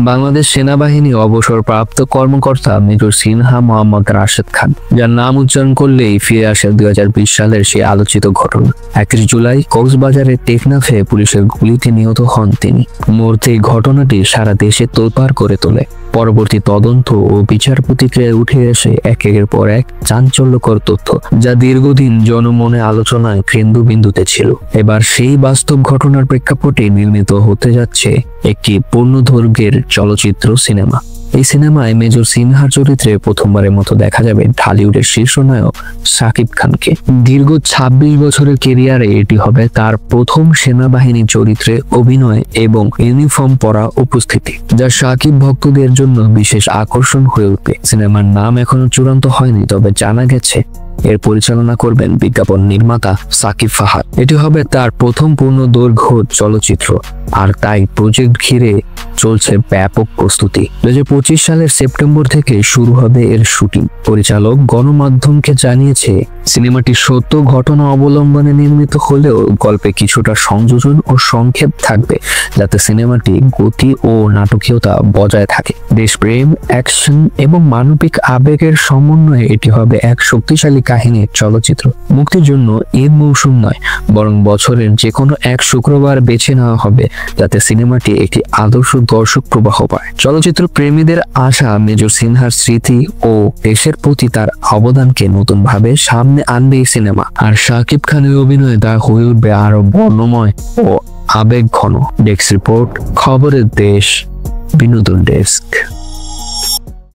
বাংলাদেশ সেনাবাহিনী অবসরপ্রাপ্ত কর্মকর্তা মেজর সিনহা মোহাম্মদ রাশেদ খান, যার নাম উচ্চারণ করলেই ফিরে আসে 2020 সালের সেই আলোচিত ঘটনা। 31 জুলাই কক্সবাজারের টেকনাফে পুলিশের গুলিতে নিহত হন তিনি। মুহূর্তে এই ঘটনাটি সারা দেশে তোলপাড় করে তোলে। পরবর্তী তদন্ত ও বিচার প্রতিক্রিয়ায় উঠে এসে একের পর এক চাঞ্চল্যকর তথ্য, যা দীর্ঘদিন জনমনে আলোচনায় কেন্দ্রবিন্দুতে ছিল। এবার সেই বাস্তব ঘটনার প্রেক্ষাপটে নির্মিত হতে যাচ্ছে একটি পূর্ণদৈর্ঘ্যের চলচ্চিত্র সিনেমা। এই সিনেমায় মেজর সিনহার চরিত্রে প্রথমবারের মতো দেখা যাবে ঢালিউডের শীর্ষ নায়ক শাকিব খানকে। দীর্ঘ 26 বছরের ক্যারিয়ারে এটি হবে তার প্রথম সেনাবাহিনী চরিত্রে অভিনয় এবং ইউনিফর্ম পরা উপস্থিতি, যা শাকিব ভক্তদের জন্য বিশেষ আকর্ষণ হয়ে উঠবে। সিনেমার নাম এখনো চূড়ান্ত হয়নি, তবে জানা গেছে এর পরিচালনা করবেন বিজ্ঞাপন নির্মাতা সাকিব ফাহাদ। এটি হবে তার প্রথম পূর্ণদৈর্ঘ্য চলচ্চিত্র, আর তাই প্রজেক্ট ঘিরে চলছে ব্যাপক প্রস্তুতি। 2025 সালের সেপ্টেম্বর থেকে শুরু হবে এর শুটিং। পরিচালক গণমাধ্যমকে জানিয়েছে, সিনেমাটি সত্য ঘটনা অবলম্বনে নির্মিত হলেও গল্পে কিছুটা সংযোজন ও সংক্ষেপ থাকবে, যাতে সিনেমাটি গতি ও নাটকীয়তা বজায় থাকে। দেশপ্রেম, অ্যাকশন এবং মানবিক আবেগের সমন্বয়ে এটি হবে এক শক্তিশালী কাহিনীর চলচ্চিত্র। মুক্তির জন্য ঈদ মৌসুম নয়, বরং বছরের যে কোনো এক শুক্রবার বেছে নেওয়া হবে, যাতে সিনেমাটি একটি আদর্শ দর্শক প্রবাহ পায়। চলচ্চিত্র প্রেমীদের আশা, মেজর সিনহার স্মৃতি ও দেশের প্রতি তার অবদানকে নতুনভাবে সামনে আনবে এই সিনেমা। আর শাকিব খানের অভিনয়ে তা হয়ে উঠবে আরো বর্ণময় ও আবেগ ঘন। ডেস্ক রিপোর্ট, খবরের দেশ, বিনোদন ডেস্ক।